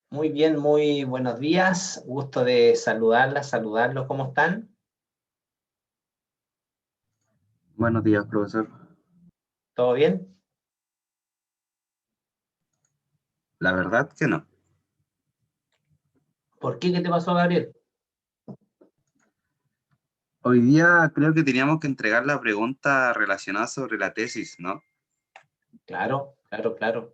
Muy bien, muy buenos días. Gusto de saludarlos. ¿Cómo están? Buenos días, profesor. ¿Todo bien? La verdad que no. ¿Por qué? ¿Qué te pasó, Gabriel? Hoy día creo que teníamos que entregar la pregunta relacionada sobre la tesis, ¿no? Claro, claro, claro.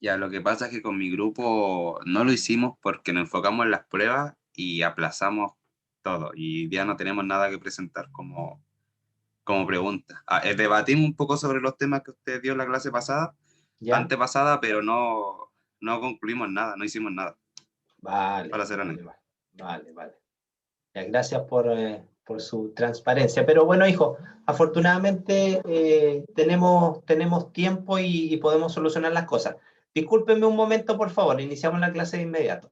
Ya, lo que pasa es que con mi grupo no lo hicimos porque nos enfocamos en las pruebas y aplazamos todo. Y ya no tenemos nada que presentar como pregunta. Debatimos un poco sobre los temas que usted dio en la clase pasada, ¿Ya? antepasada, pero no concluimos nada, no hicimos nada, Vale, para ser vale, honesto. vale. Vale, vale. Ya, gracias por su transparencia. Pero bueno, hijo, afortunadamente tenemos tiempo y podemos solucionar las cosas. Discúlpenme un momento, por favor. Iniciamos la clase de inmediato.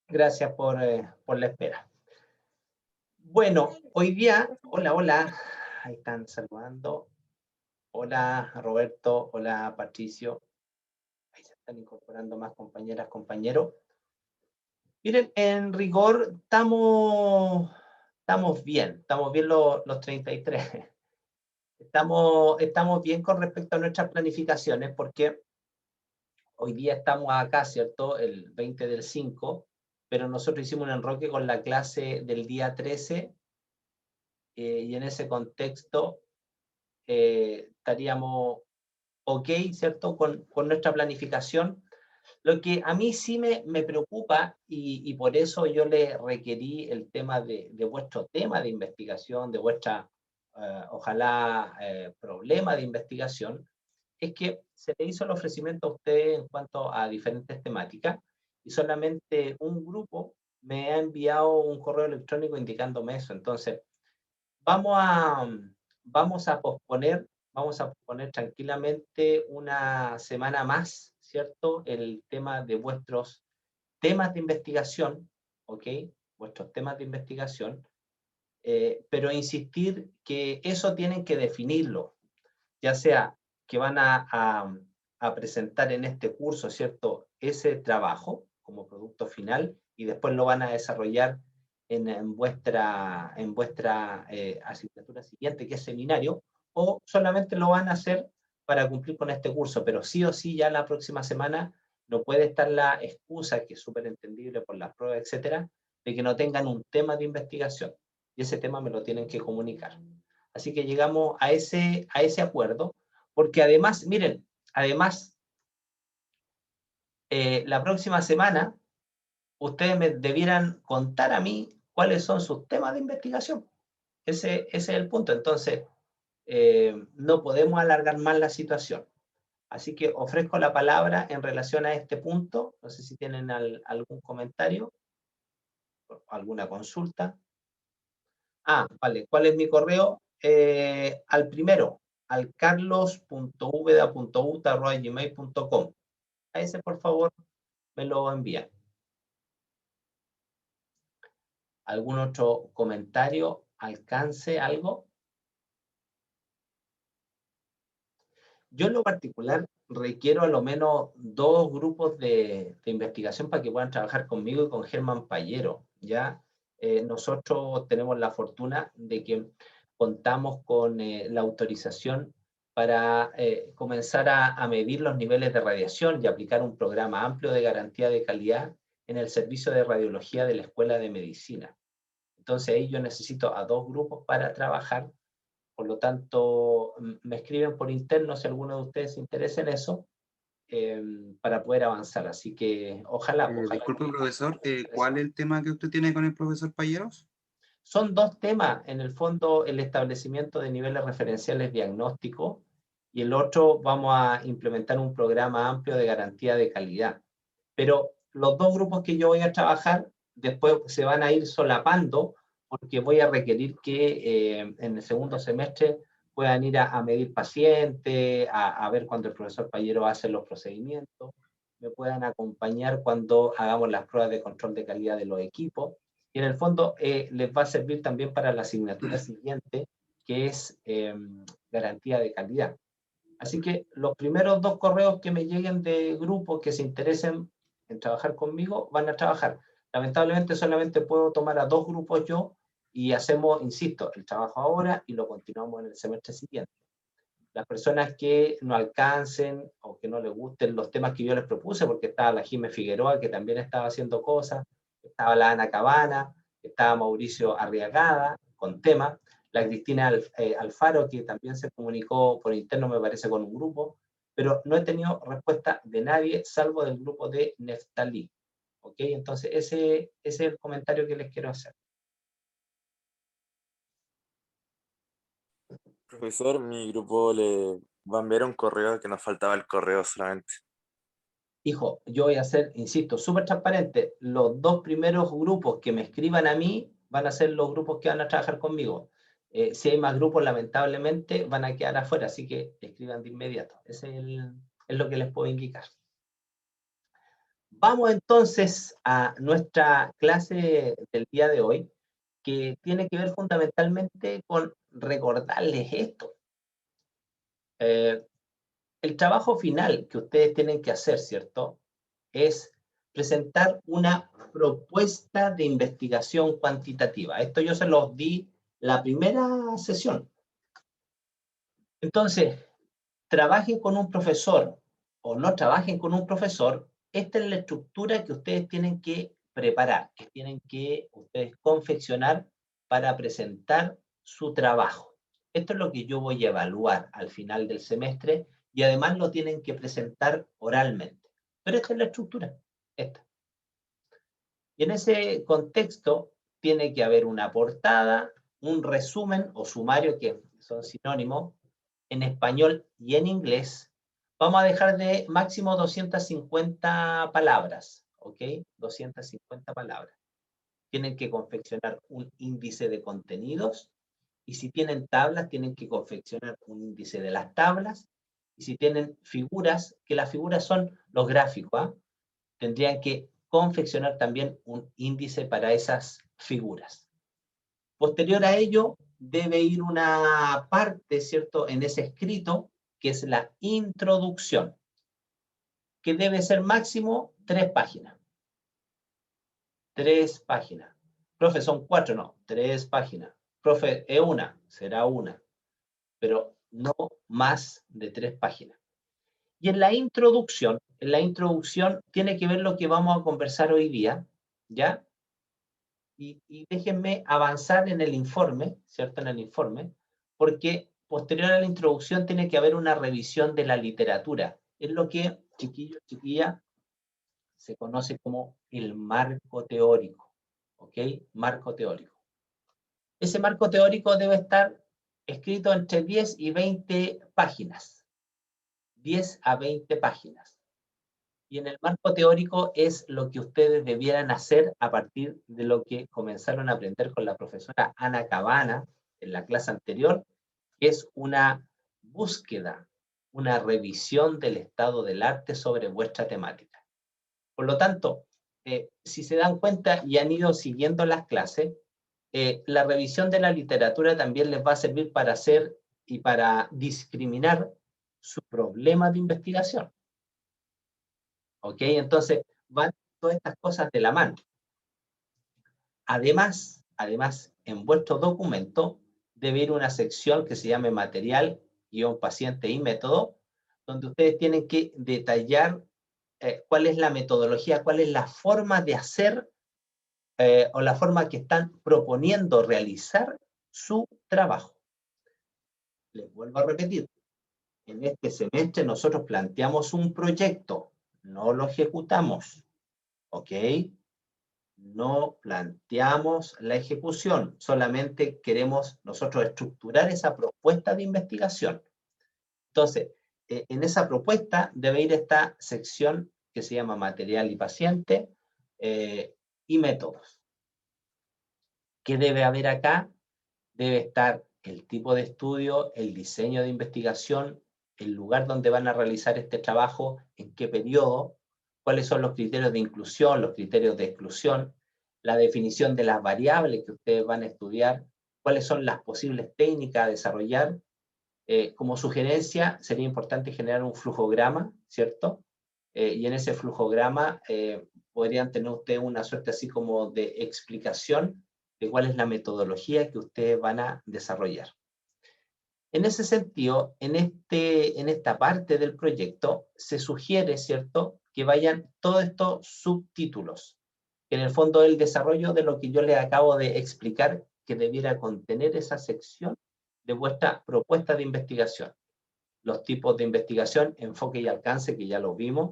Gracias por la espera. Bueno, hoy día, hola, hola. Ahí están saludando. Hola Roberto, hola Patricio. Ahí se están incorporando más compañeras, compañeros. Miren, en rigor estamos bien los 33. Estamos bien con respecto a nuestras planificaciones porque hoy día estamos acá, ¿cierto? El 20 del 5, pero nosotros hicimos un enroque con la clase del día 13 y en ese contexto estaríamos ok, ¿cierto? Con nuestra planificación. Lo que a mí sí me preocupa y por eso yo le requerí el tema de vuestro tema de investigación, de vuestra, ojalá, problema de investigación, es que se le hizo el ofrecimiento a usted en cuanto a diferentes temáticas y solamente un grupo me ha enviado un correo electrónico indicándome eso. Entonces, vamos a, vamos a posponer, vamos a posponer tranquilamente una semana más, ¿cierto? El tema de vuestros temas de investigación, ¿ok? Vuestros temas de investigación, pero insistir que eso tienen que definirlo, ya sea que van a presentar en este curso, ¿cierto? Ese trabajo como producto final y después lo van a desarrollar en vuestra asignatura siguiente, que es seminario, o solamente lo van a hacer para cumplir con este curso, pero sí o sí ya la próxima semana no puede estar la excusa, que es súper entendible por las pruebas, etcétera, de que no tengan un tema de investigación. Y ese tema me lo tienen que comunicar. Así que llegamos a ese acuerdo, porque además, miren, además, la próxima semana ustedes me debieran contar a mí cuáles son sus temas de investigación. Ese es el punto. Entonces, no podemos alargar más la situación. Así que ofrezco la palabra en relación a este punto. No sé si tienen algún comentario. ¿Alguna consulta? Ah, vale. ¿Cuál es mi correo? Al primero, al carlos.vda.uta@gmail.com. A ese, por favor, me lo envían. ¿Algún otro comentario? ¿Alcance algo? Yo en lo particular requiero a lo menos 2 grupos de investigación para que puedan trabajar conmigo y con Germán Payero, ¿ya? Nosotros tenemos la fortuna de que contamos con la autorización para comenzar a medir los niveles de radiación y aplicar un programa amplio de garantía de calidad en el servicio de radiología de la Escuela de Medicina. Entonces ahí yo necesito a 2 grupos para trabajar. Por lo tanto, me escriben por interno si alguno de ustedes se interesa en eso, para poder avanzar. Así que ojalá, ojalá. Disculpe, profesor, ¿cuál Que es el tema que usted tiene con el profesor Payeros? son 2 temas, en el fondo, el establecimiento de niveles referenciales diagnósticos y el otro vamos a implementar un programa amplio de garantía de calidad. Pero los 2 grupos que yo voy a trabajar después se van a ir solapando porque voy a requerir que en el segundo semestre puedan ir a medir pacientes, a ver cuando el profesor Payero hace los procedimientos, me puedan acompañar cuando hagamos las pruebas de control de calidad de los equipos. Y en el fondo les va a servir también para la asignatura siguiente, que es garantía de calidad. Así que los primeros 2 correos que me lleguen de grupos que se interesen en trabajar conmigo, van a trabajar. Lamentablemente solamente puedo tomar a 2 grupos yo y hacemos, insisto, el trabajo ahora y lo continuamos en el semestre siguiente. Las personas que no alcancen o que no les gusten los temas que yo les propuse, porque estaba la Jimé Figueroa, que también estaba haciendo cosas, estaba la Ana Cabana, estaba Mauricio Arriagada con temas, la Cristina Alfaro, que también se comunicó por interno, me parece, con un grupo, pero no he tenido respuesta de nadie, salvo del grupo de Neftalí. ¿Ok? Entonces, ese es el comentario que les quiero hacer. Profesor, mi grupo le va a enviar un correo que nos faltaba el correo solamente. Hijo, yo voy a ser, insisto, súper transparente. Los 2 primeros grupos que me escriban a mí van a ser los grupos que van a trabajar conmigo. Si hay más grupos, lamentablemente, van a quedar afuera, así que escriban de inmediato. Ese es lo que les puedo indicar. Vamos entonces a nuestra clase del día de hoy, que tiene que ver fundamentalmente con recordarles esto. El trabajo final que ustedes tienen que hacer, ¿cierto?, es presentar una propuesta de investigación cuantitativa. Esto yo se los di la primera sesión. Entonces, trabajen con un profesor o no trabajen con un profesor, esta es la estructura que ustedes tienen que preparar, que tienen que ustedes confeccionar para presentar su trabajo. Esto es lo que yo voy a evaluar al final del semestre y además lo tienen que presentar oralmente. Pero esta es la estructura, esta. Y en ese contexto tiene que haber una portada, un resumen o sumario, que son sinónimos, en español y en inglés. Vamos a dejar de máximo 250 palabras, ¿ok? 250 palabras. Tienen que confeccionar un índice de contenidos y si tienen tablas, tienen que confeccionar un índice de las tablas y si tienen figuras, que las figuras son los gráficos, ¿eh? Tendrían que confeccionar también un índice para esas figuras. Posterior a ello, debe ir una parte, ¿cierto?, en ese escrito, que es la introducción, que debe ser máximo 3 páginas. 3 páginas. Profe, son 4, no, 3 páginas. Profe, es una, será una, pero no más de 3 páginas. Y en la introducción tiene que ver lo que vamos a conversar hoy día, ¿ya? Y déjenme avanzar en el informe, ¿cierto? En el informe, porque posterior a la introducción tiene que haber una revisión de la literatura. Es lo que, chiquillos, chiquillas, se conoce como el marco teórico, ¿ok? Marco teórico. Ese marco teórico debe estar escrito entre 10 y 20 páginas. 10 a 20 páginas. Y en el marco teórico es lo que ustedes debieran hacer a partir de lo que comenzaron a aprender con la profesora Ana Cabana en la clase anterior, que es una búsqueda, una revisión del estado del arte sobre vuestra temática. Por lo tanto, si se dan cuenta y han ido siguiendo las clases, la revisión de la literatura también les va a servir para hacer y para discriminar su problema de investigación. ¿Ok? Entonces, van todas estas cosas de la mano. Además, en vuestro documento debe ir una sección que se llame material, guión, paciente y método, donde ustedes tienen que detallar cuál es la metodología, cuál es la forma de hacer o la forma que están proponiendo realizar su trabajo. Les vuelvo a repetir, en este semestre nosotros planteamos un proyecto, no lo ejecutamos, ¿ok? No planteamos la ejecución, solamente queremos nosotros estructurar esa propuesta de investigación. Entonces, en esa propuesta debe ir esta sección que se llama material y paciente y métodos. ¿Qué debe haber acá? Debe estar el tipo de estudio, el diseño de investigación, el lugar donde van a realizar este trabajo, en qué periodo, cuáles son los criterios de inclusión, los criterios de exclusión, la definición de las variables que ustedes van a estudiar, cuáles son las posibles técnicas a desarrollar. Como sugerencia, sería importante generar un flujograma, ¿cierto? Y en ese flujograma podrían tener ustedes una suerte así como de explicación de cuál es la metodología que ustedes van a desarrollar. En ese sentido, en esta parte del proyecto, se sugiere, ¿cierto?, que vayan todos estos subtítulos, que en el fondo es el desarrollo de lo que yo les acabo de explicar que debiera contener esa sección de vuestra propuesta de investigación. Los tipos de investigación, enfoque y alcance, que ya lo vimos,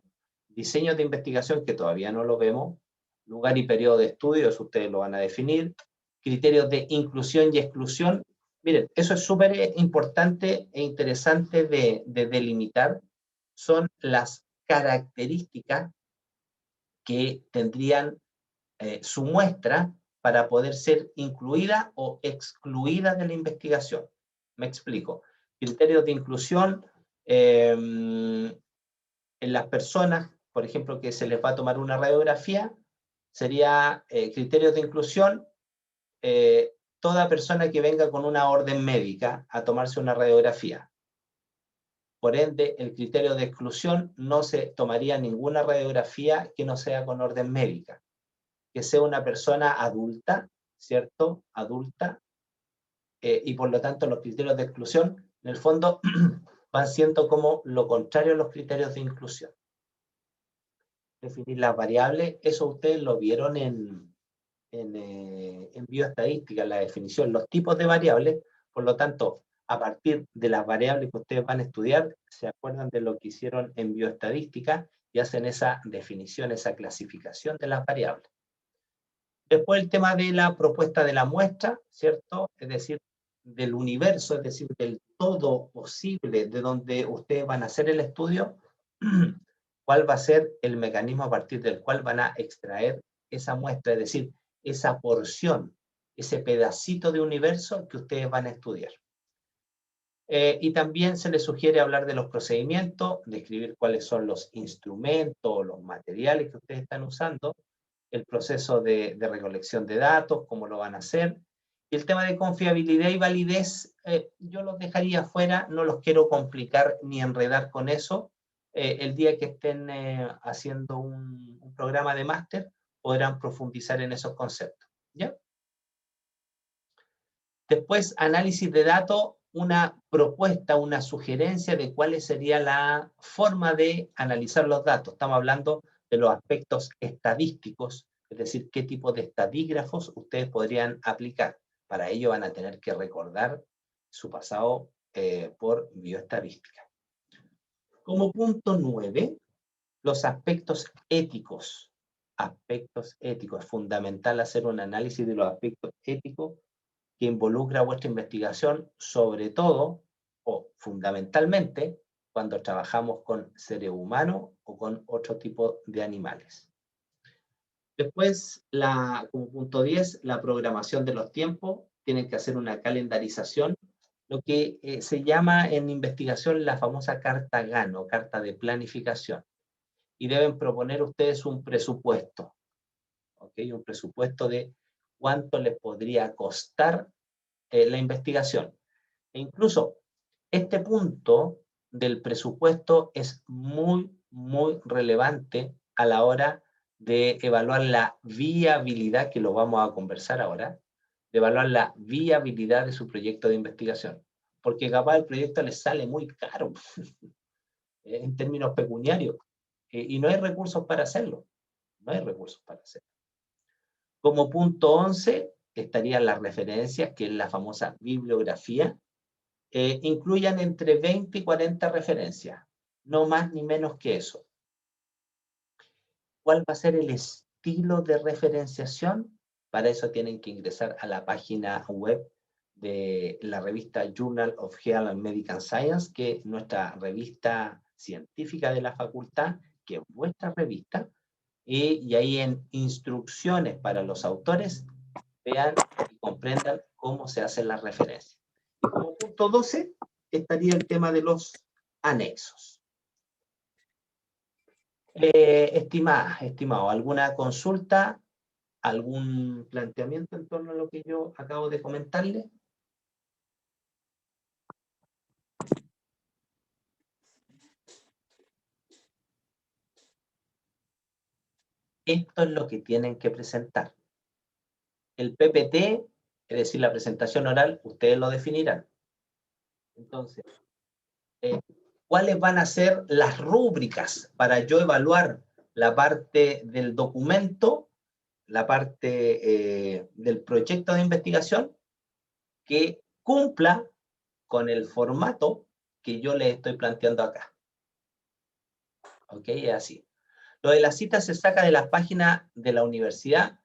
diseños de investigación, que todavía no lo vemos, lugar y periodo de estudio, eso ustedes lo van a definir, criterios de inclusión y exclusión. Miren, eso es súper importante e interesante de delimitar, son las características que tendrían su muestra para poder ser incluida o excluida de la investigación. Me explico. Criterios de inclusión en las personas, por ejemplo, que se les va a tomar una radiografía, sería criterios de inclusión, toda persona que venga con una orden médica a tomarse una radiografía. Por ende, el criterio de exclusión, no se tomaría ninguna radiografía que no sea con orden médica. Que sea una persona adulta, ¿cierto? Adulta, y por lo tanto los criterios de exclusión, en el fondo, van siendo como lo contrario a los criterios de inclusión. Definir las variables, eso ustedes lo vieron en bioestadística, la definición, los tipos de variables, por lo tanto, a partir de las variables que ustedes van a estudiar, se acuerdan de lo que hicieron en bioestadística y hacen esa definición, esa clasificación de las variables. Después el tema de la propuesta de la muestra, ¿cierto? Es decir, del universo, es decir, del todo posible de donde ustedes van a hacer el estudio, cuál va a ser el mecanismo a partir del cual van a extraer esa muestra, es decir, esa porción, ese pedacito de universo que ustedes van a estudiar. Y también se les sugiere hablar de los procedimientos, describir cuáles son los instrumentos, los materiales que ustedes están usando, el proceso de recolección de datos, cómo lo van a hacer. Y el tema de confiabilidad y validez, yo los dejaría fuera, no los quiero complicar ni enredar con eso. El día que estén haciendo un programa de máster, podrán profundizar en esos conceptos. ¿Ya? Después, análisis de datos, una propuesta, una sugerencia de cuál sería la forma de analizar los datos. Estamos hablando de los aspectos estadísticos, es decir, qué tipo de estadígrafos ustedes podrían aplicar. Para ello van a tener que recordar su pasado por bioestadística. Como punto 9, los aspectos éticos. Aspectos éticos. Es fundamental hacer un análisis de los aspectos éticos que involucra vuestra investigación, sobre todo o fundamentalmente cuando trabajamos con seres humanos o con otro tipo de animales. Después, como punto 10, la programación de los tiempos. Tienen que hacer una calendarización, lo que se llama en investigación la famosa carta GAN, carta de planificación. Y deben proponer ustedes un presupuesto, ¿ok? Un presupuesto de cuánto les podría costar la investigación. E incluso este punto del presupuesto es muy, muy relevante a la hora de evaluar la viabilidad, que lo vamos a conversar ahora, de evaluar la viabilidad de su proyecto de investigación. Porque capaz el proyecto les sale muy caro en términos pecuniarios y no hay recursos para hacerlo. No hay recursos para hacerlo. Como punto 11 estarían las referencias, que es la famosa bibliografía. Incluyan entre 20 y 40 referencias, no más ni menos que eso. ¿Cuál va a ser el estilo de referenciación? Para eso tienen que ingresar a la página web de la revista Journal of Health and Medical Science, que es nuestra revista científica de la facultad, que es vuestra revista, y ahí en instrucciones para los autores, vean y comprendan cómo se hacen las referencias. Y como punto 12 estaría el tema de los anexos. Estimado, ¿alguna consulta, algún planteamiento en torno a lo que yo acabo de comentarle? Esto es lo que tienen que presentar. El PPT, es decir, la presentación oral, ustedes lo definirán. Entonces, ¿cuáles van a ser las rúbricas para yo evaluar la parte del documento, la parte del proyecto de investigación, que cumpla con el formato que yo les estoy planteando acá? ¿Ok? Es así. Lo de las citas se saca de las páginas de la universidad.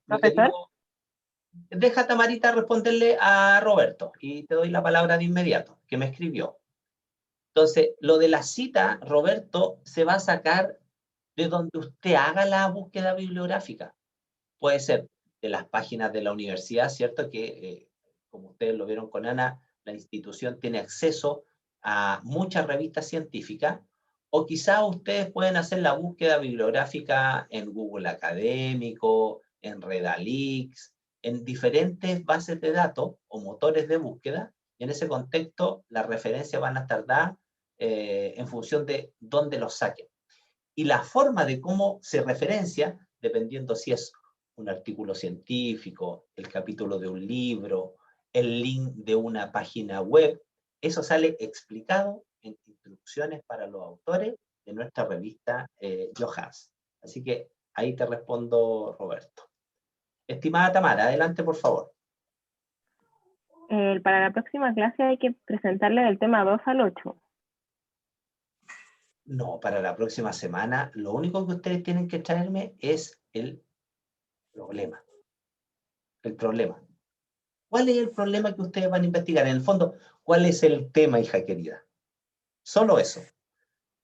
¿Profesor? Deja, Tamarita, responderle a Roberto y te doy la palabra de inmediato, que me escribió. Entonces, lo de la cita, Roberto, se va a sacar de donde usted haga la búsqueda bibliográfica. Puede ser de las páginas de la universidad, ¿cierto? Que, como ustedes lo vieron con Ana, la institución tiene acceso a muchas revistas científicas, o quizás ustedes pueden hacer la búsqueda bibliográfica en Google Académico, en Redalix, en diferentes bases de datos o motores de búsqueda, y en ese contexto las referencias van a estar dadas en función de dónde los saquen. Y la forma de cómo se referencia, dependiendo si es un artículo científico, el capítulo de un libro, el link de una página web, eso sale explicado en instrucciones para los autores de nuestra revista Johans. Así que ahí te respondo, Roberto. Estimada Tamara, adelante, por favor. Para la próxima clase hay que presentarle del tema 2 al 8. No, para la próxima semana, lo único que ustedes tienen que traerme es el problema. El problema. ¿Cuál es el problema que ustedes van a investigar? En el fondo, ¿cuál es el tema, hija querida? Solo eso.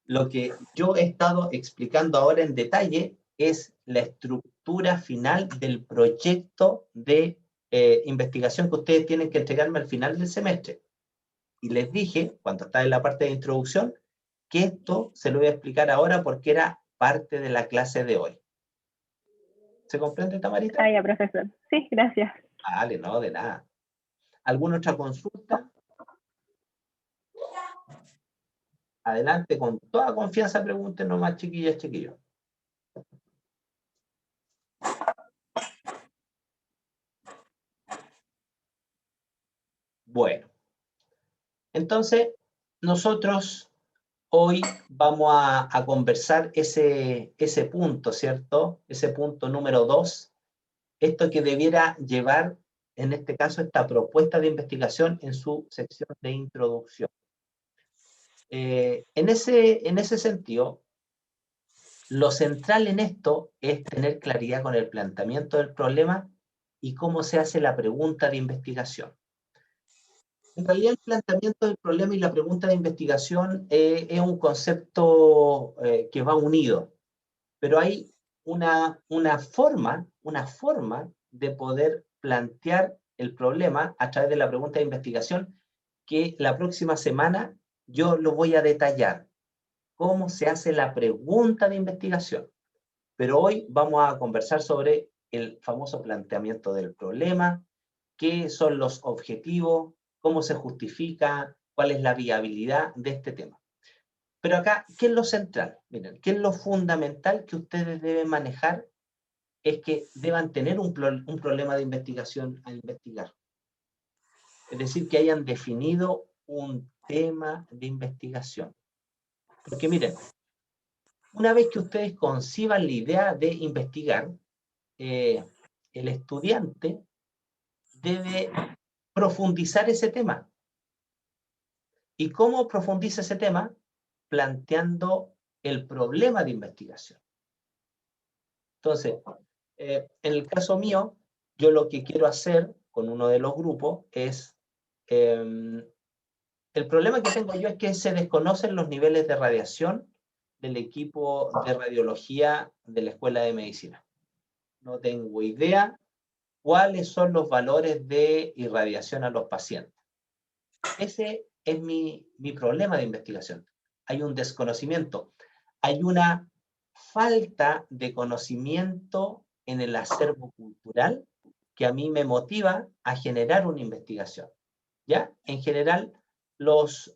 Lo que yo he estado explicando ahora en detalle es la estructura final del proyecto de investigación que ustedes tienen que entregarme al final del semestre. Y les dije, cuando estaba en la parte de introducción, que esto se lo voy a explicar ahora porque era parte de la clase de hoy. ¿Se comprende, Tamarita? Ah, ya, profesor. Sí, gracias. Vale, no, de nada. ¿Alguna otra consulta? Adelante, con toda confianza pregunten nomás, chiquillas, chiquillos. Bueno, entonces nosotros hoy vamos a conversar ese punto, ¿cierto? Ese punto número 2, esto que debiera llevar, en este caso, esta propuesta de investigación en su sección de introducción. En ese sentido, lo central en esto es tener claridad con el planteamiento del problema y cómo se hace la pregunta de investigación. En realidad el planteamiento del problema y la pregunta de investigación es un concepto que va unido, pero hay una forma de poder plantear el problema a través de la pregunta de investigación que la próxima semana yo lo voy a detallar, cómo se hace la pregunta de investigación. Pero hoy vamos a conversar sobre el famoso planteamiento del problema, qué son los objetivos, cómo se justifica, cuál es la viabilidad de este tema. Pero acá, ¿qué es lo central? Miren, ¿qué es lo fundamental que ustedes deben manejar? Es que deban tener un problema de investigación a investigar. Es decir, que hayan definido un tema de investigación. Porque miren, una vez que ustedes conciban la idea de investigar, el estudiante debe profundizar ese tema. ¿Y cómo profundiza ese tema? Planteando el problema de investigación. Entonces, en el caso mío, yo lo que quiero hacer con uno de los grupos es, el problema que tengo yo es que se desconocen los niveles de radiación del equipo de radiología de la Escuela de Medicina. No tengo idea cuáles son los valores de irradiación a los pacientes. Ese es mi problema de investigación. Hay un desconocimiento, hay una falta de conocimiento en el acervo cultural que a mí me motiva a generar una investigación. ¿Ya? En general, los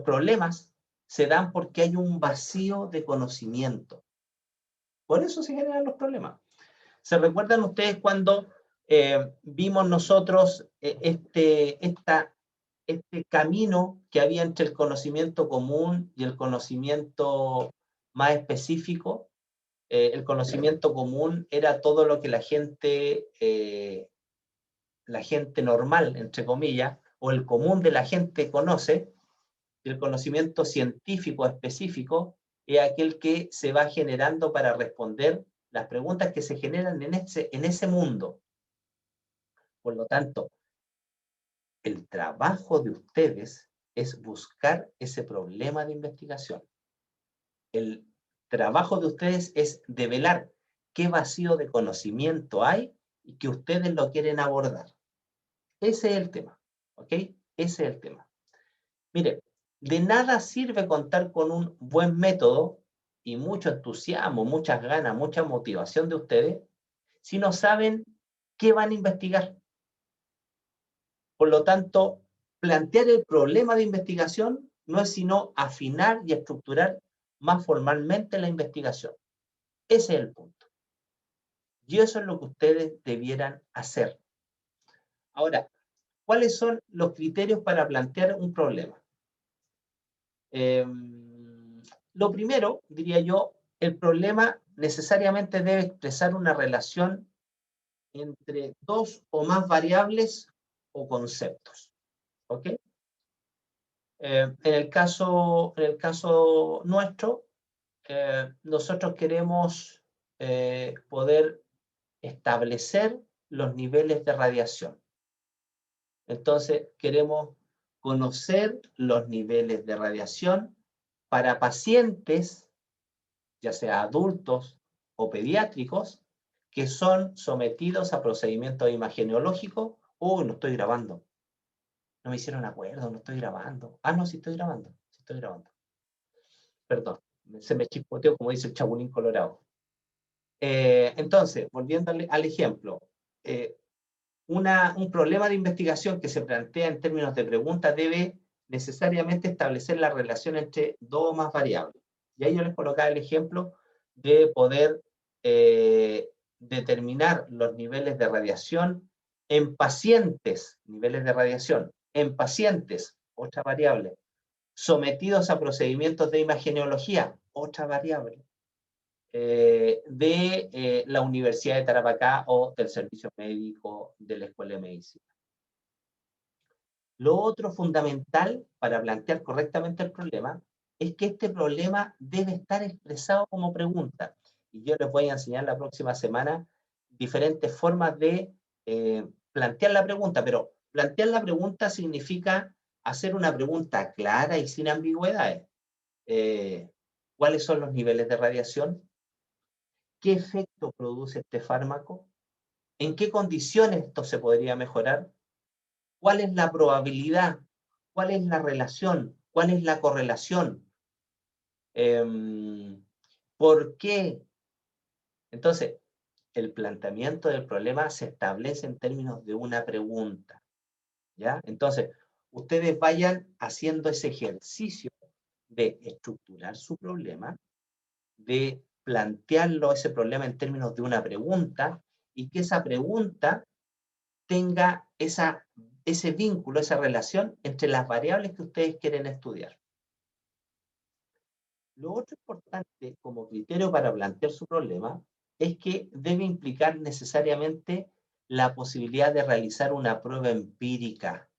problemas se dan porque hay un vacío de conocimiento. Por eso se generan los problemas. ¿Se recuerdan ustedes cuando vimos nosotros este camino que había entre el conocimiento común y el conocimiento más específico? El conocimiento común era todo lo que la gente normal, entre comillas, o el común de la gente conoce, y el conocimiento científico específico es aquel que se va generando para responder las preguntas que se generan en ese mundo. Por lo tanto, el trabajo de ustedes es buscar ese problema de investigación. El trabajo de ustedes es develar qué vacío de conocimiento hay y que ustedes lo quieren abordar. Ese es el tema, ¿ok? Ese es el tema. Mire, de nada sirve contar con un buen método y mucho entusiasmo, muchas ganas, mucha motivación de ustedes si no saben qué van a investigar. Por lo tanto, plantear el problema de investigación no es sino afinar y estructurar más formalmente la investigación. Ese es el punto. Y eso es lo que ustedes debieran hacer. Ahora, ¿cuáles son los criterios para plantear un problema? Lo primero, diría yo, el problema necesariamente debe expresar una relación entre dos o más variables o conceptos. ¿Ok? En el caso nuestro, nosotros queremos poder establecer los niveles de radiación. Entonces, queremos conocer los niveles de radiación para pacientes, ya sea adultos o pediátricos, que son sometidos a procedimientos imageneológicos. No estoy grabando. No me hicieron acuerdo, no estoy grabando. No, sí estoy grabando. Sí estoy grabando. Perdón, se me chispoteó, como dice el Chapulín Colorado. Entonces, volviendo al ejemplo, un problema de investigación que se plantea en términos de pregunta debe necesariamente establecer la relación entre dos o más variables. Y ahí yo les colocaba el ejemplo de poder determinar los niveles de radiación en pacientes, niveles de radiación, en pacientes, otra variable, sometidos a procedimientos de imageneología, otra variable, de la Universidad de Tarapacá o del Servicio Médico de la Escuela de Medicina. Lo otro fundamental para plantear correctamente el problema es que este problema debe estar expresado como pregunta. Y yo les voy a enseñar la próxima semana diferentes formas de plantear la pregunta, pero Plantear la pregunta significa hacer una pregunta clara y sin ambigüedades. ¿Cuáles son los niveles de radiación? ¿Qué efecto produce este fármaco? ¿En qué condiciones esto se podría mejorar? ¿Cuál es la probabilidad? ¿Cuál es la relación? ¿Cuál es la correlación? ¿Por qué? Entonces, el planteamiento del problema se establece en términos de una pregunta, ¿ya? Entonces, ustedes vayan haciendo ese ejercicio de estructurar su problema, de plantearlo, ese problema, en términos de una pregunta, y que esa pregunta tenga ese vínculo, esa relación entre las variables que ustedes quieren estudiar. Lo otro importante como criterio para plantear su problema es que debe implicar necesariamente la posibilidad de realizar una prueba empírica.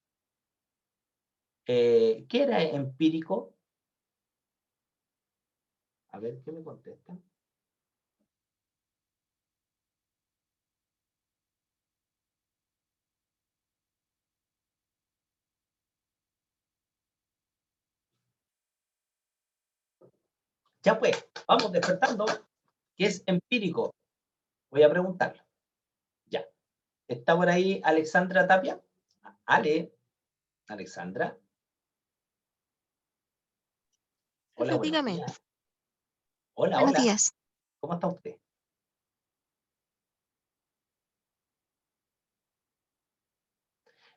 ¿Qué era empírico? A ver, ¿qué me contestan? Ya pues, vamos despertando. ¿Qué es empírico? Voy a preguntarlo. Ya. ¿Está por ahí Alexandra Tapia? Ale. Alexandra. Hola, Profe, buenos dígame. días. Hola, Buenos hola. días. ¿Cómo está usted?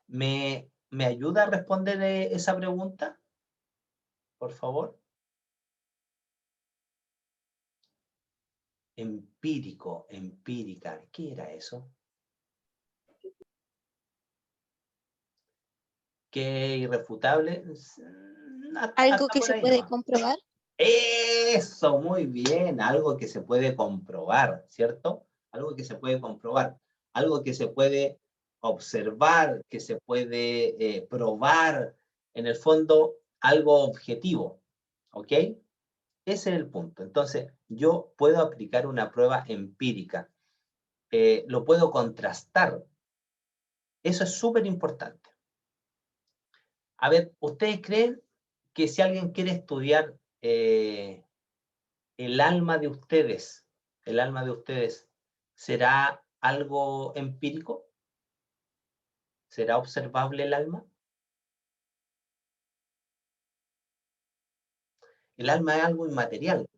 ¿Me ayuda a responder esa pregunta? Por favor. Empírico, empírica. ¿Qué era eso? ¿Qué irrefutable? ¿Algo Hasta que por se ahí puede nomás. comprobar? Eso, muy bien. Algo que se puede comprobar, ¿cierto? Algo que se puede comprobar. Algo que se puede observar, que se puede probar. En el fondo, algo objetivo. ¿Ok? Ese es el punto. Entonces, yo puedo aplicar una prueba empírica. Lo puedo contrastar. Eso es súper importante. A ver, ¿ustedes creen que si alguien quiere estudiar el alma de ustedes, ¿será algo empírico? ¿Será observable el alma? El alma es algo inmaterial,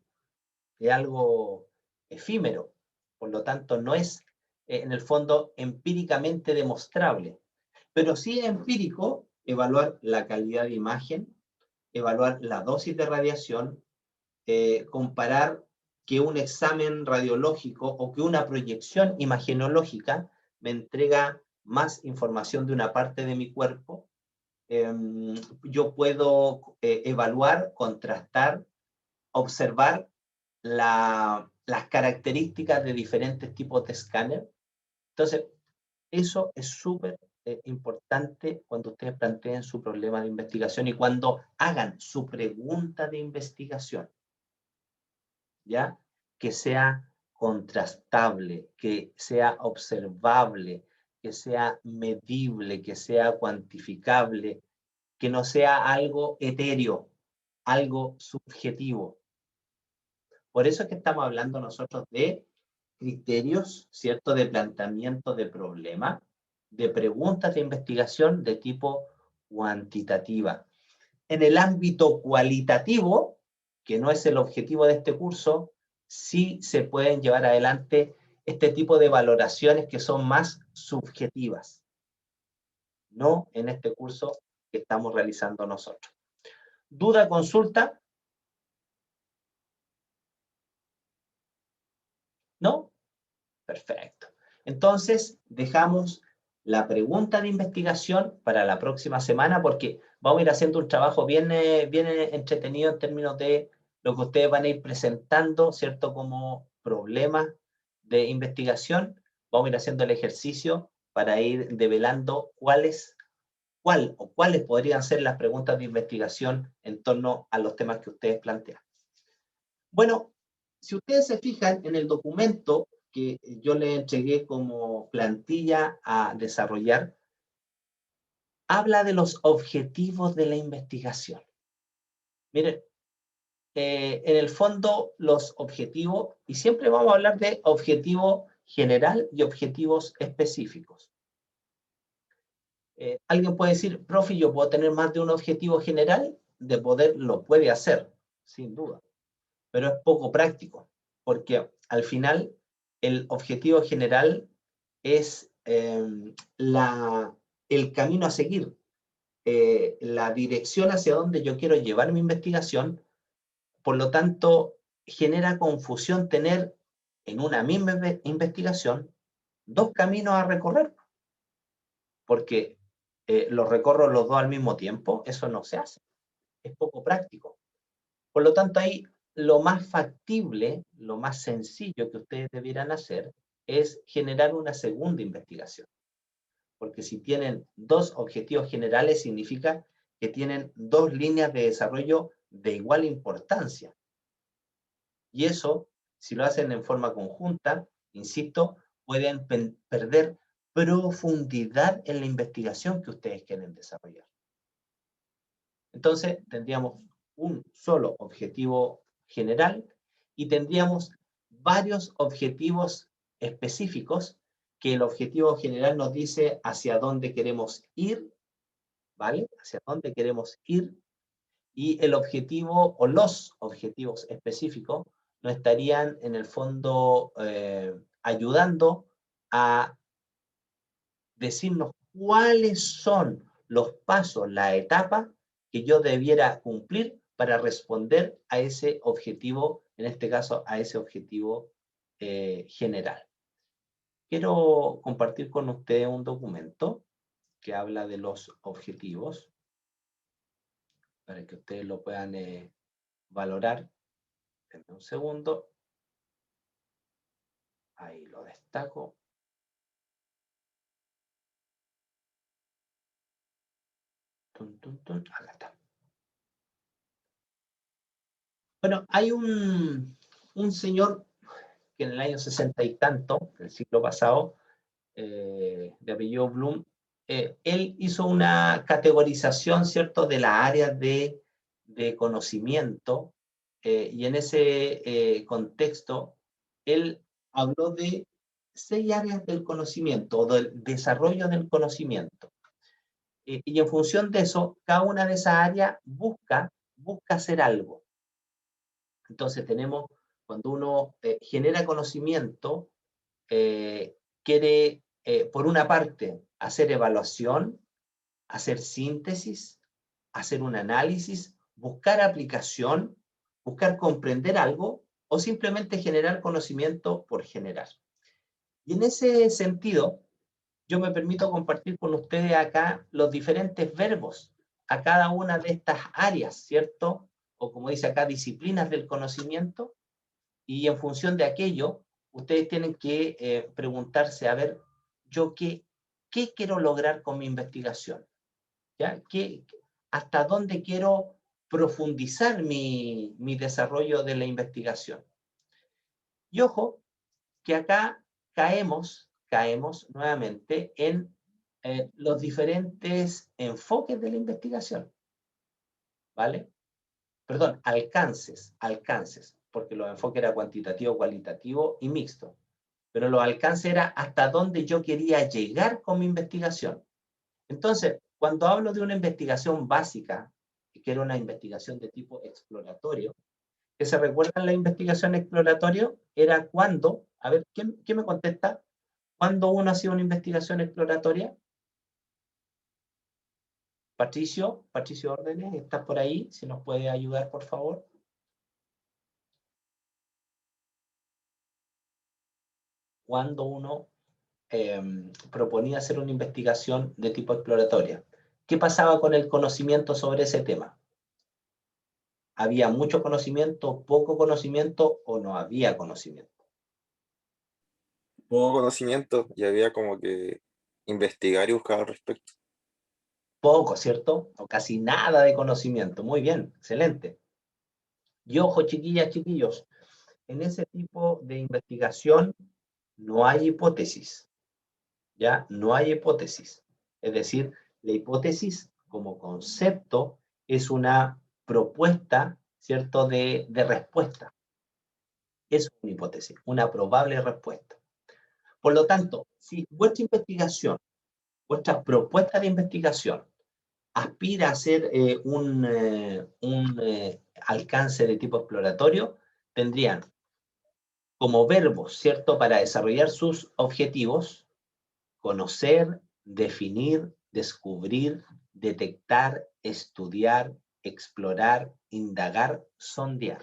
es algo efímero, por lo tanto no es en el fondo empíricamente demostrable, pero sí es empírico evaluar la calidad de imagen, evaluar la dosis de radiación, comparar que un examen radiológico o que una proyección imagenológica me entrega más información de una parte de mi cuerpo. Yo puedo evaluar, contrastar, observar las características de diferentes tipos de escáner. Entonces, eso es súper importante cuando ustedes planteen su problema de investigación y cuando hagan su pregunta de investigación. ¿Ya? Que sea contrastable, que sea observable, que sea medible, que sea cuantificable, que no sea algo etéreo, algo subjetivo. Por eso es que estamos hablando nosotros de criterios, ¿cierto? De planteamiento de problema, de preguntas de investigación de tipo cuantitativa. En el ámbito cualitativo, que no es el objetivo de este curso, sí se pueden llevar adelante este tipo de valoraciones que son más subjetivas, no en este curso que estamos realizando nosotros. ¿Duda, consulta? ¿No? Perfecto. Entonces, dejamos la pregunta de investigación para la próxima semana porque vamos a ir haciendo un trabajo bien entretenido en términos de lo que ustedes van a ir presentando, ¿cierto? Como problemas de investigación. Vamos a ir haciendo el ejercicio para ir develando cuáles podrían ser las preguntas de investigación en torno a los temas que ustedes plantean. Bueno, si ustedes se fijan en el documento que yo les entregué como plantilla a desarrollar, habla de los objetivos de la investigación. Miren, en el fondo los objetivos, y siempre vamos a hablar de objetivo general y objetivos específicos. Alguien puede decir, profe, ¿yo puedo tener más de un objetivo general? De poder, lo puede hacer, sin duda, pero es poco práctico, porque al final el objetivo general es el camino a seguir, la dirección hacia donde yo quiero llevar mi investigación. Por lo tanto, genera confusión tener en una misma investigación dos caminos a recorrer, porque los recorro los dos al mismo tiempo, eso no se hace, es poco práctico. Por lo tanto, ahí lo más factible, lo más sencillo que ustedes debieran hacer es generar una segunda investigación. Porque si tienen dos objetivos generales, significa que tienen dos líneas de desarrollo de igual importancia. Y eso, si lo hacen en forma conjunta, insisto, pueden perder profundidad en la investigación que ustedes quieren desarrollar. Entonces, tendríamos un solo objetivo general y tendríamos varios objetivos específicos que el objetivo general nos dice hacia dónde queremos ir, ¿vale? Hacia dónde queremos ir, y el objetivo o los objetivos específicos nos estarían en el fondo ayudando a decirnos cuáles son los pasos, la etapa que yo debiera cumplir para responder a ese objetivo, en este caso a ese objetivo general. Quiero compartir con ustedes un documento que habla de los objetivos para que ustedes lo puedan valorar. Denme un segundo. Ahí lo destaco. Acá está. Bueno, hay un señor que en el año 60 y tanto, del siglo pasado, de apellido Bloom, él hizo una categorización, ¿cierto?, de las áreas de conocimiento, y en ese contexto, él habló de 6 áreas del conocimiento, o del desarrollo del conocimiento. Y en función de eso, cada una de esas áreas busca hacer algo. Entonces tenemos, cuando uno genera conocimiento, quiere, por una parte, hacer evaluación, hacer síntesis, hacer un análisis, buscar aplicación, buscar comprender algo, o simplemente generar conocimiento por generar. Y en ese sentido, yo me permito compartir con ustedes acá los diferentes verbos a cada una de estas áreas, ¿cierto? O como dice acá, disciplinas del conocimiento, y en función de aquello, ustedes tienen que preguntarse, a ver, ¿yo qué quiero lograr con mi investigación? ¿Ya? ¿Hasta dónde quiero profundizar mi desarrollo de la investigación? Y ojo, que acá caemos nuevamente en los diferentes enfoques de la investigación, ¿vale? Perdón, alcances, porque los enfoques eran cuantitativo, cualitativo y mixto, pero los alcances era hasta dónde yo quería llegar con mi investigación. Entonces, cuando hablo de una investigación básica, que era una investigación de tipo exploratorio, que se recuerdan la investigación exploratoria, era cuando, a ver, ¿quién me contesta? ¿Cuándo uno hacía una investigación exploratoria? Patricio Órdenes, ¿estás por ahí? Si nos puede ayudar, por favor. Cuando uno proponía hacer una investigación de tipo exploratoria, ¿qué pasaba con el conocimiento sobre ese tema? ¿Había mucho conocimiento, poco conocimiento o no había conocimiento? Poco conocimiento y había como que investigar y buscar al respecto. Poco, ¿cierto? O casi nada de conocimiento. Muy bien, excelente. Y ojo, chiquillas, chiquillos, en ese tipo de investigación no hay hipótesis, ¿ya? No hay hipótesis. Es decir, La hipótesis como concepto es una propuesta, ¿cierto?, de respuesta. Es una hipótesis, una probable respuesta. Por lo tanto, si vuestra investigación, vuestra propuesta de investigación aspira a ser un alcance de tipo exploratorio, tendrían como verbos, ¿cierto?, para desarrollar sus objetivos: conocer, definir, descubrir, detectar, estudiar, explorar, indagar, sondear.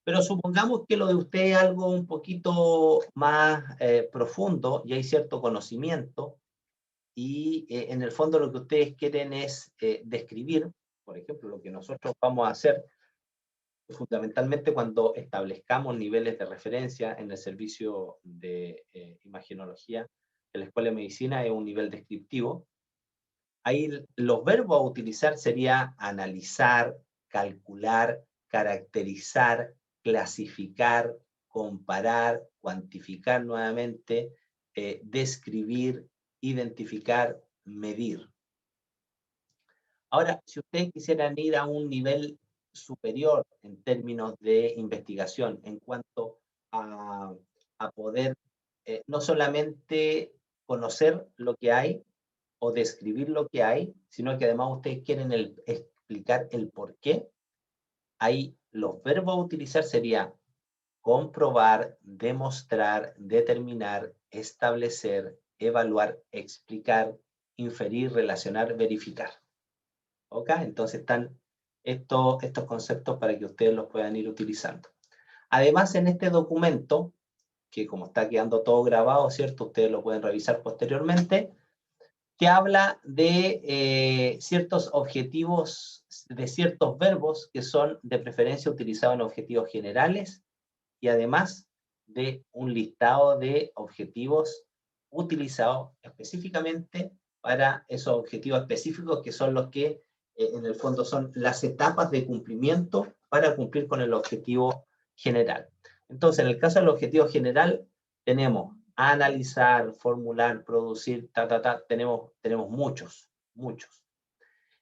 Pero supongamos que lo de usted es algo un poquito más profundo y hay cierto conocimiento y en el fondo lo que ustedes quieren es describir, por ejemplo, lo que nosotros vamos a hacer fundamentalmente cuando establezcamos niveles de referencia en el servicio de imagenología de la Escuela de Medicina, es un nivel descriptivo. Ahí los verbos a utilizar sería analizar, calcular, caracterizar, clasificar, comparar, cuantificar nuevamente, describir, identificar, medir. Ahora, si ustedes quisieran ir a un nivel superior en términos de investigación, en cuanto a poder no solamente conocer lo que hay o describir lo que hay, sino que además ustedes quieren explicar el por qué, ahí los verbos a utilizar serían comprobar, demostrar, determinar, establecer, evaluar, explicar, inferir, relacionar, verificar. ¿Ok? Entonces están estos conceptos para que ustedes los puedan ir utilizando. Además, en este documento, que como está quedando todo grabado, ¿cierto? Ustedes lo pueden revisar posteriormente, que habla de ciertos objetivos, de ciertos verbos que son de preferencia utilizados en objetivos generales y además de un listado de objetivos utilizados específicamente para esos objetivos específicos que son los que en el fondo son las etapas de cumplimiento para cumplir con el objetivo general. Entonces, en el caso del objetivo general, tenemos analizar, formular, producir, tenemos muchos.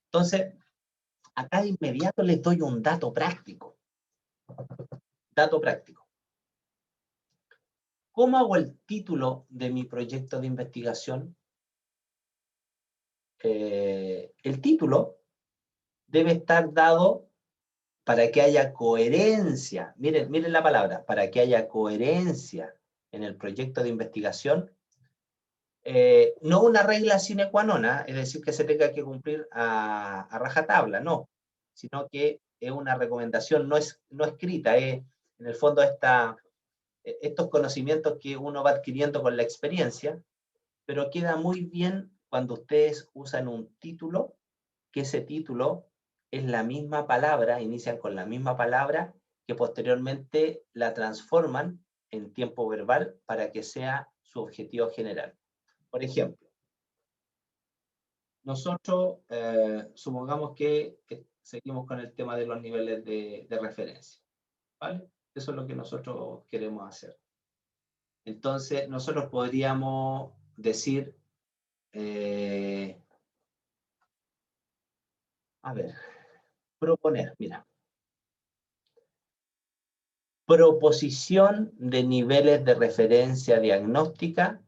Entonces, acá de inmediato les doy un dato práctico. Dato práctico. ¿Cómo hago el título de mi proyecto de investigación? El título debe estar dado para que haya coherencia. Miren la palabra, para que haya coherencia en el proyecto de investigación. No una regla sine qua non, es decir, que se tenga que cumplir a rajatabla, no, sino que es una recomendación no escrita, en el fondo estos conocimientos que uno va adquiriendo con la experiencia, pero queda muy bien cuando ustedes usan un título, que ese título es la misma palabra, inician con la misma palabra, que posteriormente la transforman en tiempo verbal para que sea su objetivo general. Por ejemplo, nosotros supongamos que seguimos con el tema de los niveles de referencia, ¿vale? Eso es lo que nosotros queremos hacer. Entonces, nosotros podríamos decir, proponer, mira. Proposición de niveles de referencia diagnóstica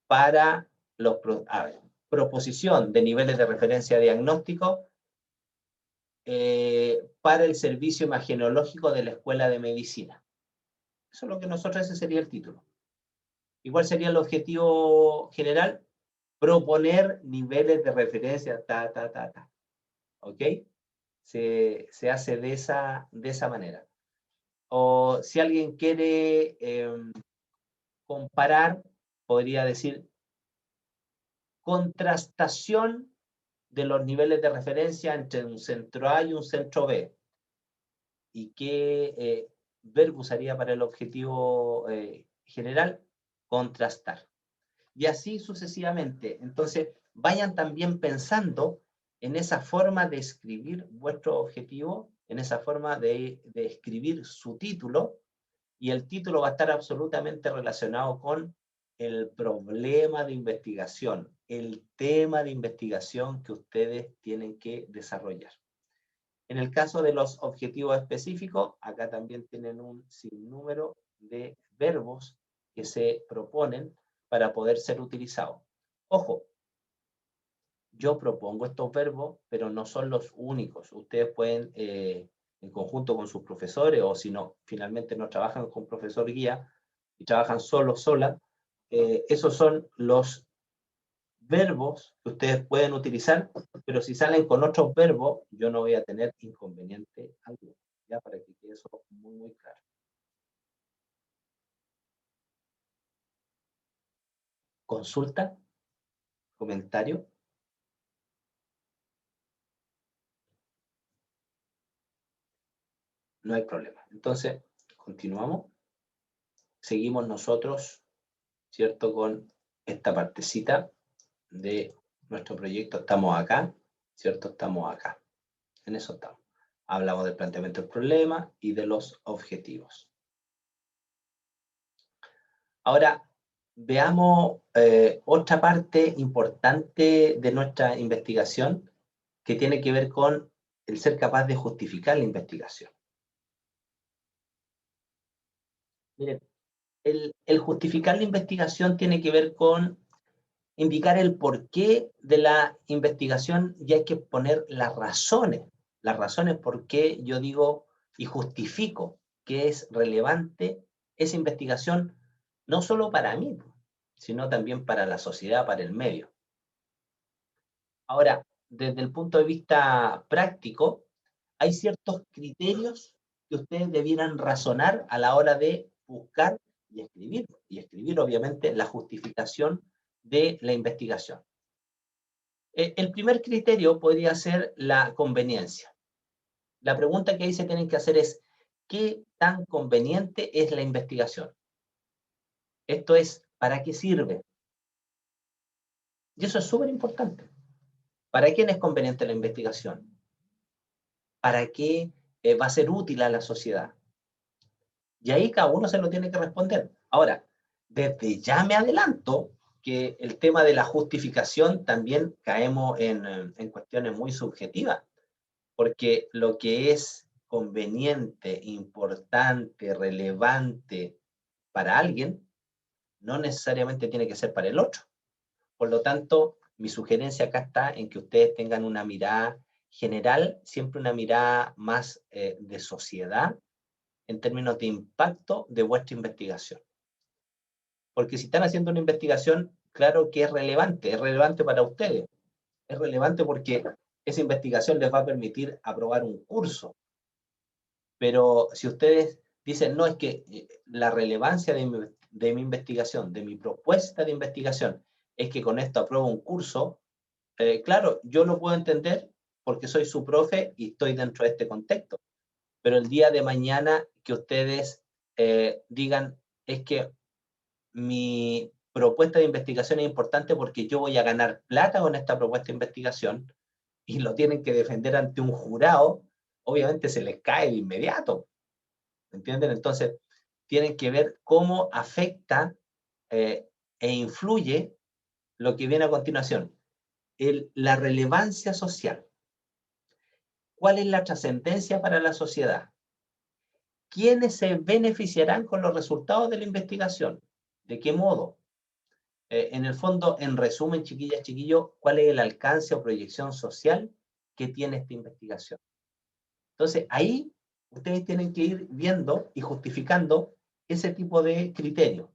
para los... proposición de niveles de referencia diagnóstico para el servicio imagenológico de la Escuela de Medicina. Eso es lo que nosotros, ese sería el título. Igual sería el objetivo general, proponer niveles de referencia, ¿ok? Se hace de esa manera. O si alguien quiere comparar, podría decir contrastación de los niveles de referencia entre un centro A y un centro B. ¿Y qué verbo usaría para el objetivo general? Contrastar. Y así sucesivamente. Entonces, vayan también pensando en esa forma de escribir vuestro objetivo, en esa forma de escribir su título, y el título va a estar absolutamente relacionado con el problema de investigación, el tema de investigación que ustedes tienen que desarrollar. En el caso de los objetivos específicos, acá también tienen un sinnúmero de verbos que se proponen para poder ser utilizados. Ojo, yo propongo estos verbos, pero no son los únicos. Ustedes pueden, en conjunto con sus profesores, o si no, finalmente no trabajan con profesor guía y trabajan sola, esos son los verbos que ustedes pueden utilizar, pero si salen con otros verbos, yo no voy a tener inconveniente alguno, ya para que quede eso muy, muy claro. ¿Consulta? ¿Comentario? No hay problema. Entonces, continuamos. Seguimos nosotros, ¿cierto? Con esta partecita de nuestro proyecto. Estamos acá, ¿cierto? Estamos acá. En eso estamos. Hablamos del planteamiento del problema y de los objetivos. Ahora, veamos otra parte importante de nuestra investigación que tiene que ver con el ser capaz de justificar la investigación. Miren, el justificar la investigación tiene que ver con indicar el porqué de la investigación y hay que poner las razones por qué yo digo y justifico que es relevante esa investigación, no solo para mí, sino también para la sociedad, para el medio. Ahora, desde el punto de vista práctico, hay ciertos criterios que ustedes debieran razonar a la hora de buscar y escribir obviamente la justificación de la investigación. El primer criterio podría ser la conveniencia. La pregunta que ahí se tienen que hacer es, ¿qué tan conveniente es la investigación? Esto es, ¿para qué sirve? Y eso es súper importante. ¿Para quién es conveniente la investigación? ¿Para qué va a ser útil a la sociedad? Y ahí cada uno se lo tiene que responder. Ahora, desde ya me adelanto que el tema de la justificación también caemos en cuestiones muy subjetivas, porque lo que es conveniente, importante, relevante para alguien, no necesariamente tiene que ser para el otro. Por lo tanto, mi sugerencia acá está en que ustedes tengan una mirada general, siempre una mirada más de sociedad, en términos de impacto de vuestra investigación. Porque si están haciendo una investigación, claro que es relevante para ustedes. Es relevante porque esa investigación les va a permitir aprobar un curso. Pero si ustedes dicen, no, es que la relevancia de mi investigación, de mi propuesta de investigación, es que con esto apruebo un curso, claro, yo lo puedo entender porque soy su profe y estoy dentro de este contexto. Pero el día de mañana que ustedes digan, es que mi propuesta de investigación es importante porque yo voy a ganar plata con esta propuesta de investigación y lo tienen que defender ante un jurado, obviamente se les cae de inmediato. ¿Entienden? Entonces, tienen que ver cómo afecta e influye lo que viene a continuación. La relevancia social. ¿Cuál es la trascendencia para la sociedad? ¿Quiénes se beneficiarán con los resultados de la investigación? ¿De qué modo? En el fondo, en resumen, chiquillas, chiquillos, ¿cuál es el alcance o proyección social que tiene esta investigación? Entonces, ahí ustedes tienen que ir viendo y justificando ese tipo de criterios.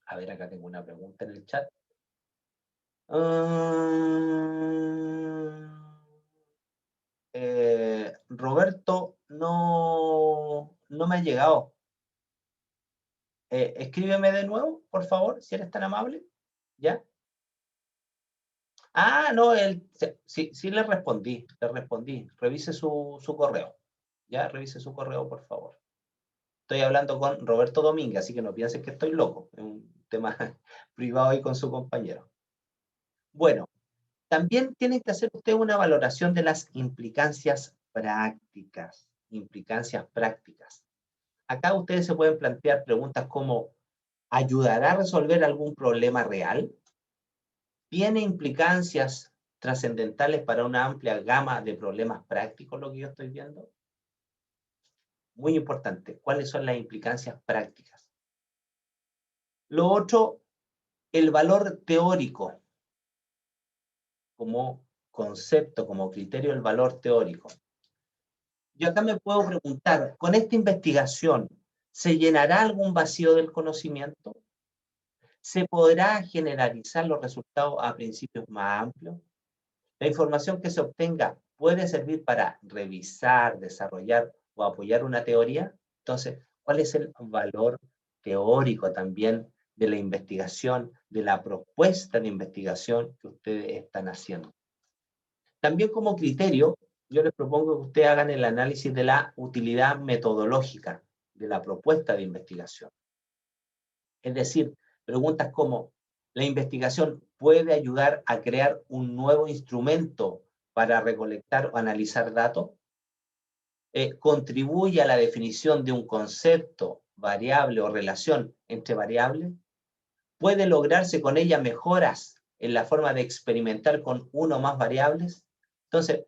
A ver, acá tengo una pregunta en el chat. Roberto, no me ha llegado. Escríbeme de nuevo, por favor, si eres tan amable. ¿Ya? Ah, no, sí le respondí. Revise su correo. ¿Ya? Revise su correo, por favor. Estoy hablando con Roberto Domínguez, así que no piensen que estoy loco. Es un tema privado ahí con su compañero. Bueno, también tienen que hacer ustedes una valoración de las implicancias prácticas. Acá ustedes se pueden plantear preguntas como, ¿ayudará a resolver algún problema real? ¿Tiene implicancias trascendentales para una amplia gama de problemas prácticos lo que yo estoy viendo? Muy importante, ¿cuáles son las implicancias prácticas? Lo otro, el valor teórico como concepto, como criterio, el valor teórico. Yo acá me puedo preguntar, ¿con esta investigación se llenará algún vacío del conocimiento? ¿Se podrá generalizar los resultados a principios más amplios? ¿La información que se obtenga puede servir para revisar, desarrollar o apoyar una teoría? Entonces, ¿cuál es el valor teórico también de la investigación, de la propuesta de investigación que ustedes están haciendo? También como criterio, yo les propongo que ustedes hagan el análisis de la utilidad metodológica de la propuesta de investigación. Es decir, preguntas como, ¿la investigación puede ayudar a crear un nuevo instrumento para recolectar o analizar datos? ¿Contribuye a la definición de un concepto, variable o relación entre variables? ¿Puede lograrse con ella mejoras en la forma de experimentar con uno o más variables? Entonces,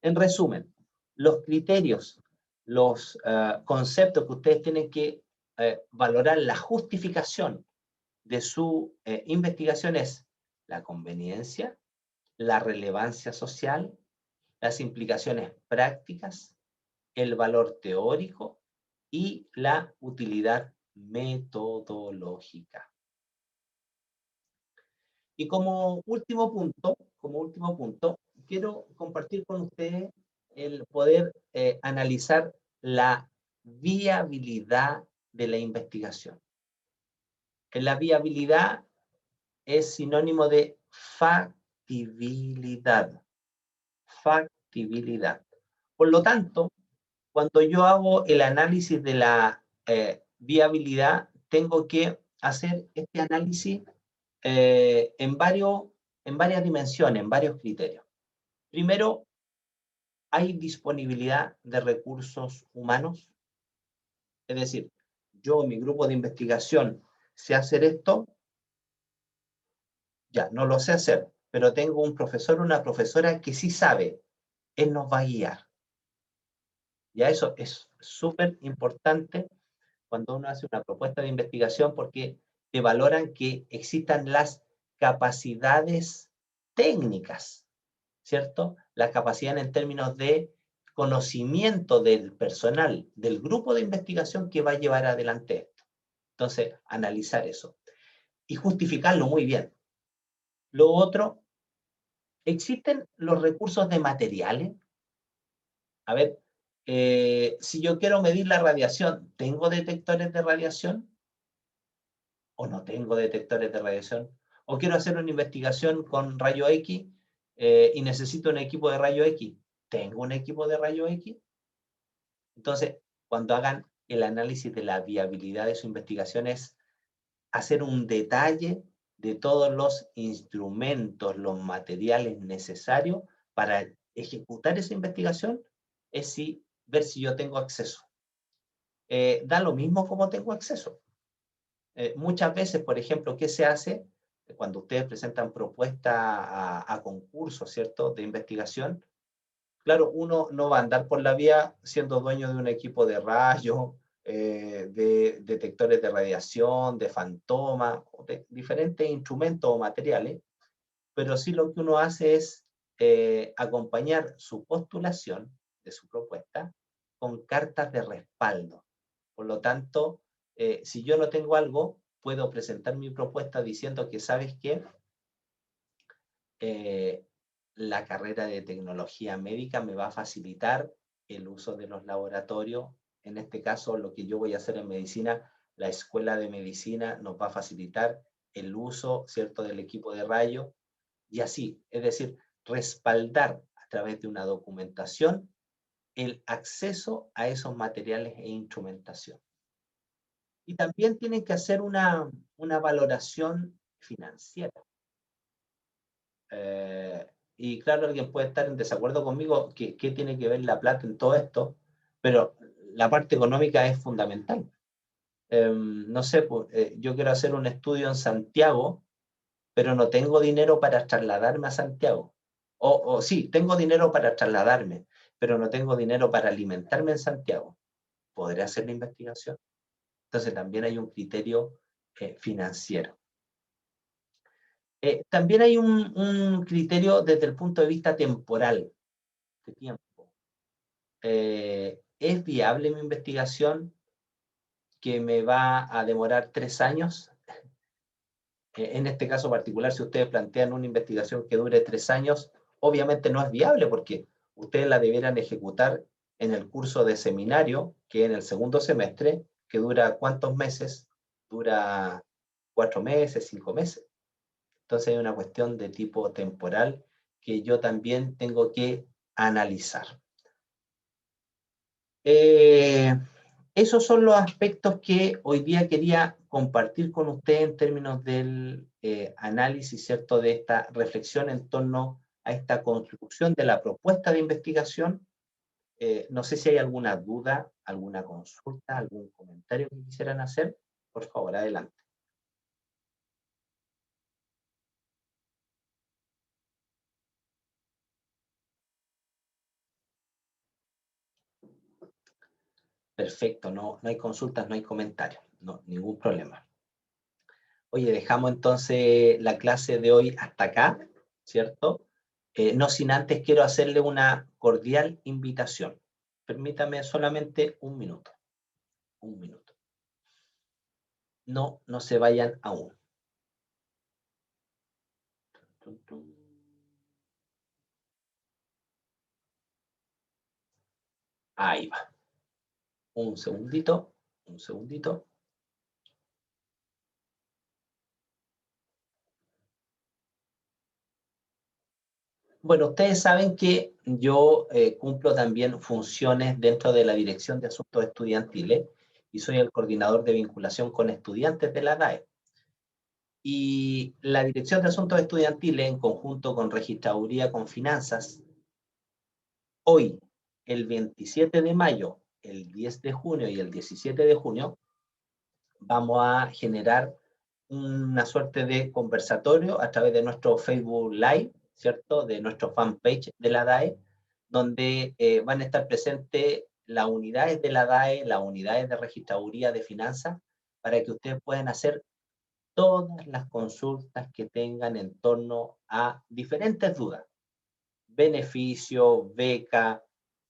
en resumen, los criterios, los conceptos que ustedes tienen que valorar la justificación de su investigación es la conveniencia, la relevancia social, las implicaciones prácticas, el valor teórico y la utilidad metodológica. Y como último punto, quiero compartir con ustedes el poder analizar la viabilidad de la investigación. La viabilidad es sinónimo de factibilidad. Factibilidad. Por lo tanto, cuando yo hago el análisis de la viabilidad, tengo que hacer este análisis en varias dimensiones, en varios criterios. Primero, ¿hay disponibilidad de recursos humanos? Es decir, yo, mi grupo de investigación, sé hacer esto, ya, no lo sé hacer, pero tengo un profesor o una profesora que sí sabe, él nos va a guiar. Ya eso es súper importante cuando uno hace una propuesta de investigación porque te valoran que existan las capacidades técnicas, ¿cierto? La capacidad en términos de conocimiento del personal, del grupo de investigación que va a llevar adelante esto. Entonces, analizar eso y justificarlo muy bien. Lo otro, ¿existen los recursos de materiales? A ver, si yo quiero medir la radiación, ¿tengo detectores de radiación? ¿O no tengo detectores de radiación? ¿O quiero hacer una investigación con rayo X y necesito un equipo de rayo X? ¿Tengo un equipo de rayo X? Entonces, cuando hagan el análisis de la viabilidad de su investigación es hacer un detalle de todos los instrumentos, los materiales necesarios para ejecutar esa investigación, es ver si yo tengo acceso. Da lo mismo como tengo acceso. Muchas veces, por ejemplo, ¿qué se hace cuando ustedes presentan propuestas a concursos, ¿cierto?, de investigación? Claro, uno no va a andar por la vía siendo dueño de un equipo de rayos, de detectores de radiación, de fantoma, de diferentes instrumentos o materiales, pero sí lo que uno hace es acompañar su postulación de su propuesta con cartas de respaldo. Por lo tanto, si yo no tengo algo, puedo presentar mi propuesta diciendo que, ¿sabes qué? La carrera de tecnología médica me va a facilitar el uso de los laboratorios. En este caso, lo que yo voy a hacer en medicina, la escuela de medicina nos va a facilitar el uso, ¿cierto?, del equipo de rayo, y así, es decir, respaldar a través de una documentación el acceso a esos materiales e instrumentación. Y también tienen que hacer una valoración financiera. Y claro, alguien puede estar en desacuerdo conmigo, ¿qué tiene que ver la plata en todo esto? Pero la parte económica es fundamental. No sé, yo quiero hacer un estudio en Santiago pero no tengo dinero para trasladarme a Santiago. O sí, tengo dinero para trasladarme, pero no tengo dinero para alimentarme en Santiago. ¿Podré hacer la investigación? Entonces también hay un criterio financiero. También hay un criterio desde el punto de vista temporal, de tiempo. ¿Es viable mi investigación que me va a demorar 3 años? En este caso particular, si ustedes plantean una investigación que dure 3 años, obviamente no es viable porque ustedes la debieran ejecutar en el curso de seminario, que en el segundo semestre, que dura ¿cuántos meses? Dura 4 meses, 5 meses. Entonces hay una cuestión de tipo temporal que yo también tengo que analizar. Esos son los aspectos que hoy día quería compartir con ustedes en términos del análisis, ¿cierto?, de esta reflexión en torno a esta construcción de la propuesta de investigación. No sé si hay alguna duda, alguna consulta, algún comentario que quisieran hacer. Por favor, adelante. Perfecto, no hay consultas, no hay comentarios, no, ningún problema. Oye, dejamos entonces la clase de hoy hasta acá, ¿cierto? No sin antes quiero hacerle una cordial invitación. Permítame solamente un minuto. Un minuto. No se vayan aún. Ahí va. Un segundito, un segundito. Bueno, ustedes saben que yo cumplo también funciones dentro de la Dirección de Asuntos Estudiantiles y soy el coordinador de vinculación con estudiantes de la DAE. Y la Dirección de Asuntos Estudiantiles, en conjunto con Registraduría con Finanzas, hoy, el 27 de mayo, el 10 de junio y el 17 de junio, vamos a generar una suerte de conversatorio a través de nuestro Facebook Live, ¿cierto?, de nuestro fanpage de la DAE, donde van a estar presentes las unidades de la DAE, las unidades de Registraduría de Finanzas, para que ustedes puedan hacer todas las consultas que tengan en torno a diferentes dudas. Beneficio, beca,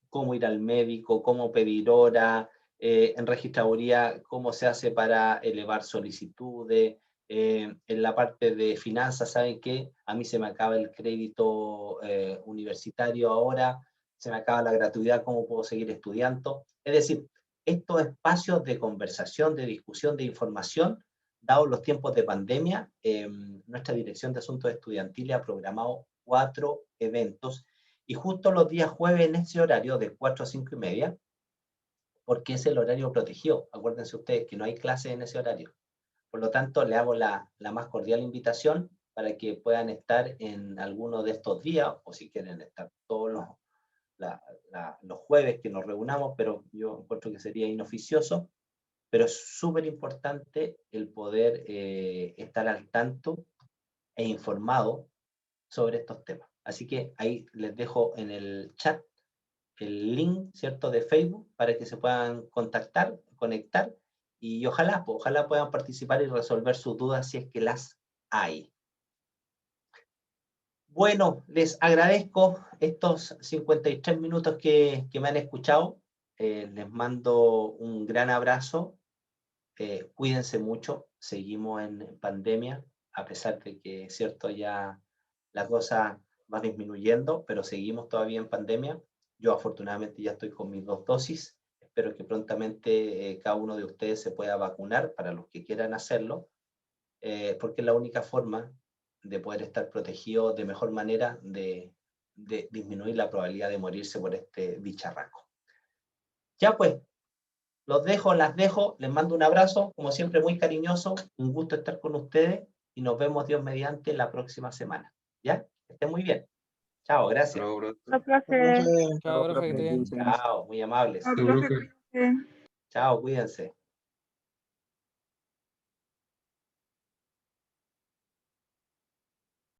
cómo ir al médico, cómo pedir hora, en registraduría, cómo se hace para elevar solicitudes, en la parte de finanzas, ¿saben qué? A mí se me acaba el crédito universitario ahora, se me acaba la gratuidad, ¿cómo puedo seguir estudiando? Es decir, estos espacios de conversación, de discusión, de información, dados los tiempos de pandemia, nuestra Dirección de Asuntos Estudiantiles ha programado 4 eventos, y justo los días jueves en ese horario, de 4 a 5 y media, porque es el horario protegido. Acuérdense ustedes que no hay clases en ese horario. Por lo tanto, le hago la más cordial invitación para que puedan estar en alguno de estos días, o si quieren estar todos los jueves que nos reunamos, pero yo encuentro que sería inoficioso. Pero es súper importante el poder estar al tanto e informado sobre estos temas. Así que ahí les dejo en el chat el link, ¿cierto?, de Facebook para que se puedan contactar, conectar, y ojalá puedan participar y resolver sus dudas si es que las hay. Bueno, les agradezco estos 53 minutos que me han escuchado. Les mando un gran abrazo. Cuídense mucho. Seguimos en pandemia, a pesar de que, cierto, ya la cosa va disminuyendo, pero seguimos todavía en pandemia. Yo afortunadamente ya estoy con mis 2 dosis. Espero que prontamente cada uno de ustedes se pueda vacunar, para los que quieran hacerlo, porque es la única forma de poder estar protegido de mejor manera, de disminuir la probabilidad de morirse por este bicharraco. Ya pues, los dejo, las dejo, les mando un abrazo, como siempre muy cariñoso, un gusto estar con ustedes, y nos vemos, Dios mediante, la próxima semana. ¿Ya? Que estén muy bien. Chao, gracias. Luego, bro. No, profe. Chao, profe, que esté bien. Chao, muy amables. No, profe, cuídate. Chao, cuídense.